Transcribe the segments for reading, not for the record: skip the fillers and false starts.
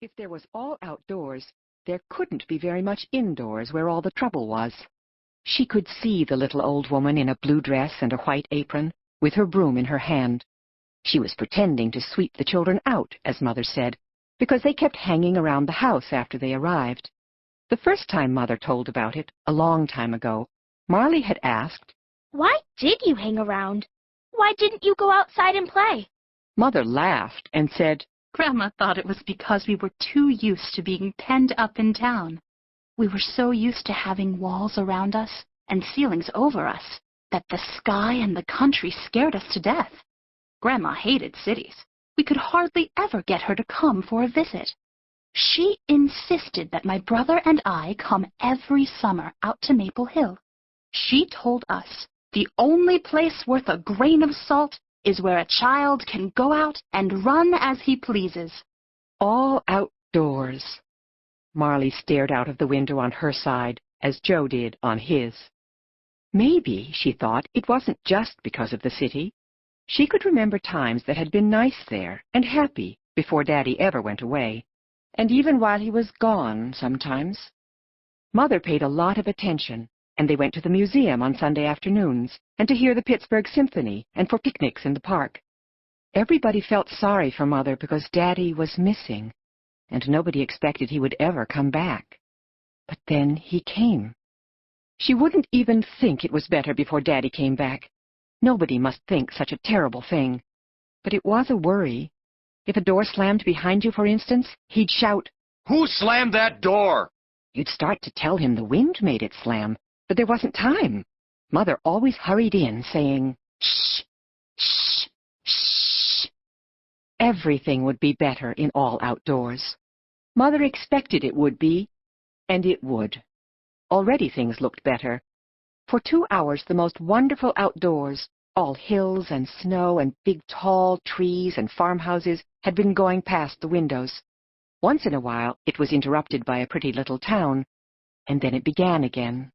If there was all outdoors, there couldn't be very much indoors where all the trouble was. She could see the little old woman in a blue dress and a white apron, with her broom in her hand. She was pretending to sweep the children out, as Mother said, because they kept hanging around the house after they arrived. The first time Mother told about it, a long time ago, Marley had asked, "Why did you hang around? Why didn't you go outside and play?" Mother laughed and said, Grandma thought it was because we were too used to being penned up in town. We were so used to having walls around us and ceilings over us that the sky and the country scared us to death. Grandma hated cities. We could hardly ever get her to come for a visit. She insisted that my brother and I come every summer out to Maple Hill. She told us the only place worth a grain of salt is where a child can go out and run as he pleases. All outdoors. Marley stared out of the window on her side, as Joe did on his. Maybe, she thought, it wasn't just because of the city. She could remember times that had been nice there and happy before Daddy ever went away, and even while he was gone sometimes. Mother paid a lot of attention, and they went to the museum on Sunday afternoons, and to hear the Pittsburgh Symphony, and for picnics in the park. Everybody felt sorry for Mother because Daddy was missing, and nobody expected he would ever come back. But then he came. She wouldn't even think it was better before Daddy came back. Nobody must think such a terrible thing. But it was a worry. If a door slammed behind you, for instance, he'd shout, "Who slammed that door?" You'd start to tell him the wind made it slam, but there wasn't time. Mother always hurried in, saying, "Shh, shh, shh." Everything would be better in all outdoors. Mother expected it would be, and it would. Already things looked better. For 2 hours the most wonderful outdoors, all hills and snow and big tall trees and farmhouses, had been going past the windows. Once in a while it was interrupted by a pretty little town, and then it began again.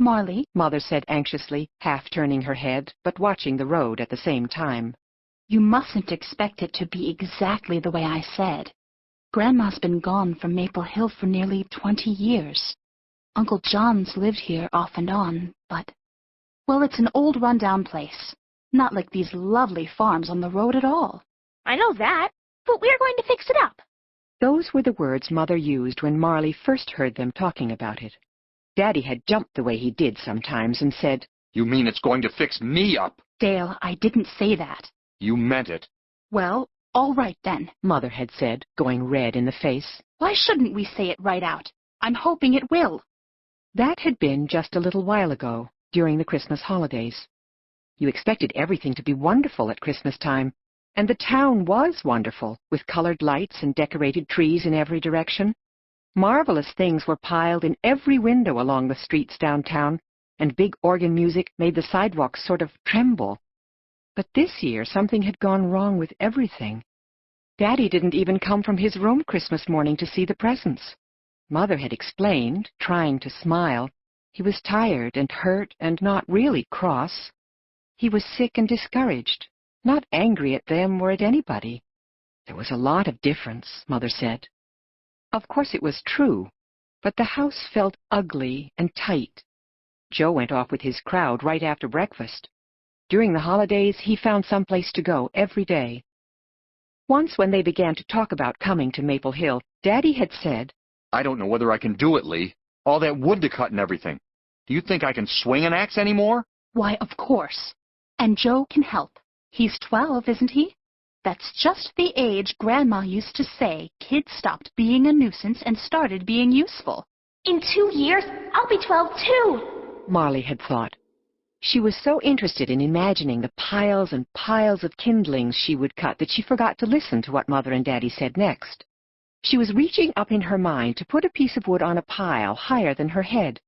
Marley, Mother said anxiously, half turning her head, but watching the road at the same time. you mustn't expect it to be exactly the way I said. Grandma's been gone from Maple Hill for nearly 20 years. Uncle John's lived here off and on, but, well, it's an old run-down place. Not like these lovely farms on the road at all. "I know that, but we're going to fix it up." Those were the words Mother used when Marley first heard them talking about it. Daddy had jumped the way he did sometimes and said, "You mean it's going to fix me up?" Dale, I didn't say that. "You meant it." Well, all right then, Mother had said, going red in the face. Why shouldn't we say it right out? I'm hoping it will. That had been just a little while ago, during the Christmas holidays. You expected everything to be wonderful at Christmas time, and the town was wonderful, with colored lights and decorated trees in every direction. Marvelous things were piled in every window along the streets downtown, and big organ music made the sidewalks sort of tremble. But this year something had gone wrong with everything. Daddy didn't even come from his room Christmas morning to see the presents. Mother had explained, trying to smile. He was tired and hurt and not really cross. He was sick and discouraged, not angry at them or at anybody. There was a lot of difference, Mother said. Of course it was true, but the house felt ugly and tight. Joe went off with his crowd right after breakfast. During the holidays, he found some place to go every day. Once when they began to talk about coming to Maple Hill, Daddy had said, "I don't know whether I can do it, Lee. All that wood to cut and everything. Do you think I can swing an axe anymore?" Why, of course. And Joe can help. He's 12, isn't he? That's just the age Grandma used to say kids stopped being a nuisance and started being useful. "In 2 years, I'll be 12 too." Marley had thought. She was so interested in imagining the piles and piles of kindlings she would cut that she forgot to listen to what Mother and Daddy said next. She was reaching up in her mind to put a piece of wood on a pile higher than her head.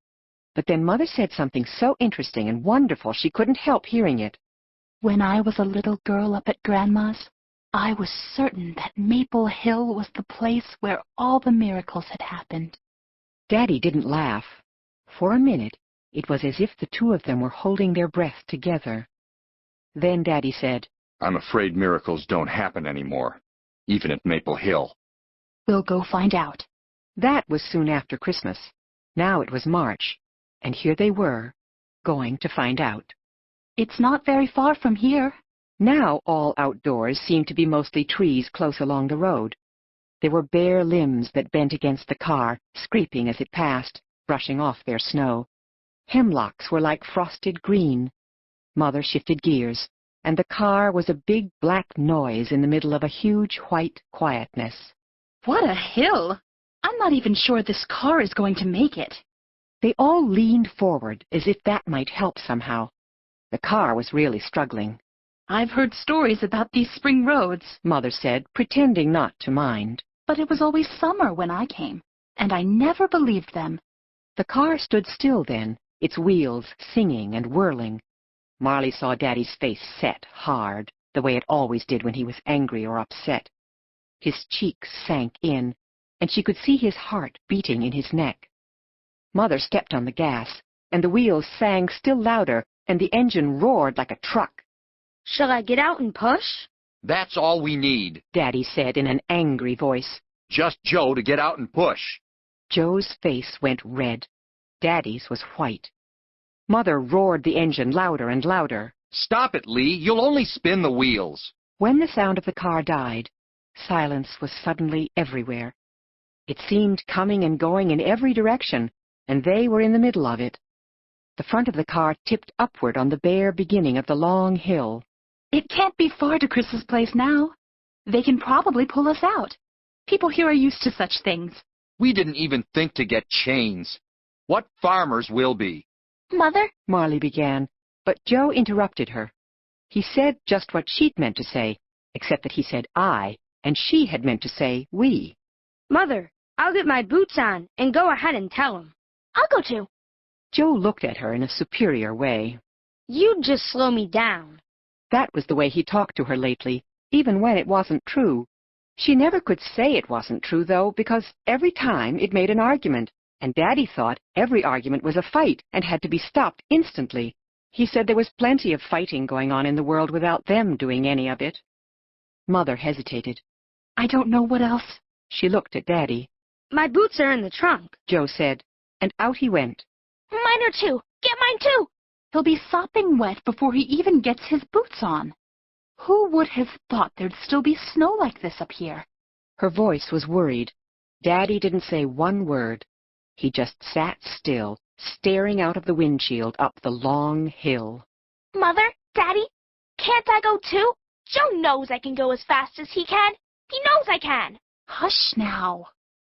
But then Mother said something so interesting and wonderful she couldn't help hearing it. When I was a little girl up at Grandma's, I was certain that Maple Hill was the place where all the miracles had happened. Daddy didn't laugh. For a minute, it was as if the two of them were holding their breath together. Then Daddy said, "I'm afraid miracles don't happen anymore, even at Maple Hill." We'll go find out. That was soon after Christmas. Now it was March, and here they were, going to find out. It's not very far from here. Now all outdoors seemed to be mostly trees close along the road. There were bare limbs that bent against the car, scraping as it passed, brushing off their snow. Hemlocks were like frosted green. Mother shifted gears, and the car was a big black noise in the middle of a huge white quietness. What a hill! I'm not even sure this car is going to make it. They all leaned forward as if that might help somehow. The car was really struggling. I've heard stories about these spring roads, Mother said, pretending not to mind. But it was always summer when I came, and I never believed them. The car stood still then, its wheels singing and whirling. Marley saw Daddy's face set hard, the way it always did when he was angry or upset. His cheeks sank in, and she could see his heart beating in his neck. Mother stepped on the gas, and the wheels sang still louder, and the engine roared like a truck. Shall I get out and push? That's all we need, Daddy said in an angry voice. just Joe to get out and push. Joe's face went red. Daddy's was white. Mother roared the engine louder and louder. Stop it, Lee. You'll only spin the wheels. When the sound of the car died, silence was suddenly everywhere. It seemed coming and going in every direction, and they were in the middle of it. The front of the car tipped upward on the bare beginning of the long hill. It can't be far to Chris's place now. They can probably pull us out. People here are used to such things. We didn't even think to get chains. What farmers will be? Mother? Marley began, but Joe interrupted her. He said just what she'd meant to say, except that he said I, and she had meant to say we. Mother, I'll get my boots on and go ahead and tell him. I'll go too. Joe looked at her in a superior way. You'd just slow me down. That was the way he talked to her lately, even when it wasn't true. She never could say it wasn't true, though, because every time it made an argument, and Daddy thought every argument was a fight and had to be stopped instantly. He said there was plenty of fighting going on in the world without them doing any of it. Mother hesitated. I don't know what else. She looked at Daddy. My boots are in the trunk. Joe said, and out he went. Mine are too. Get mine too. He'll be sopping wet before he even gets his boots on. Who would have thought there'd still be snow like this up here? Her voice was worried. Daddy didn't say one word. He just sat still, staring out of the windshield up the long hill. Mother, Daddy, can't I go too? Joe knows I can go as fast as he can. He knows I can. Hush now.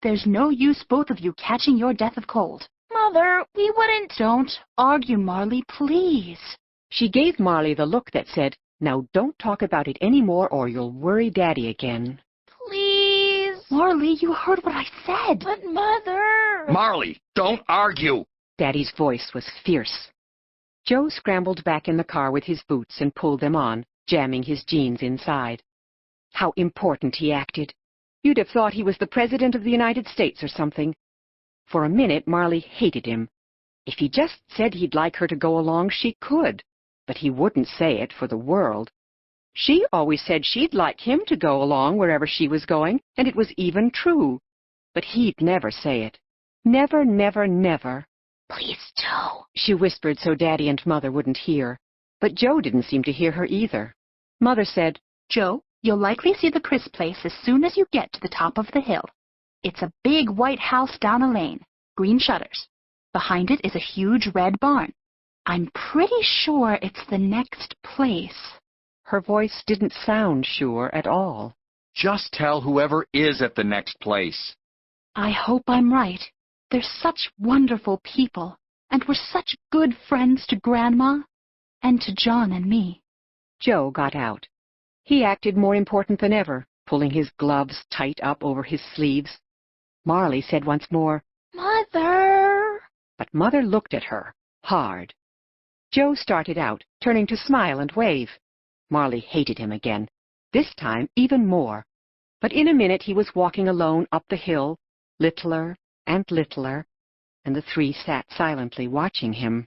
There's no use both of you catching your death of cold. Mother, we wouldn't... Don't argue, Marley, please. She gave Marley the look that said, now don't talk about it any more or you'll worry Daddy again. Please. Marley, you heard what I said. But, Mother... Marley, don't argue. Daddy's voice was fierce. Joe scrambled back in the car with his boots and pulled them on, jamming his jeans inside. How important he acted. You'd have thought he was the President of the United States or something. For a minute, Marley hated him. If he just said he'd like her to go along, she could, but he wouldn't say it for the world. She always said she'd like him to go along wherever she was going, and it was even true. But he'd never say it. Never, never, never. Please, Joe, She whispered so Daddy and Mother wouldn't hear. But Joe didn't seem to hear her either. Mother said, Joe, you'll likely see the Chris place as soon as you get to the top of the hill. It's a big white house down a lane, green shutters. Behind it is a huge red barn. I'm pretty sure it's the next place. Her voice didn't sound sure at all. Just tell whoever is at the next place. I hope I'm right. They're such wonderful people, and we're such good friends to Grandma and to John and me. Joe got out. He acted more important than ever, pulling his gloves tight up over his sleeves. Marley said once more, Mother. but Mother looked at her, hard. Joe started out, turning to smile and wave. Marley hated him again, this time even more. But in a minute he was walking alone up the hill, littler and littler, and the three sat silently watching him.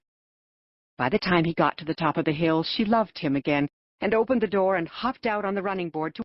By the time he got to the top of the hill, she loved him again, and opened the door and hopped out on the running board to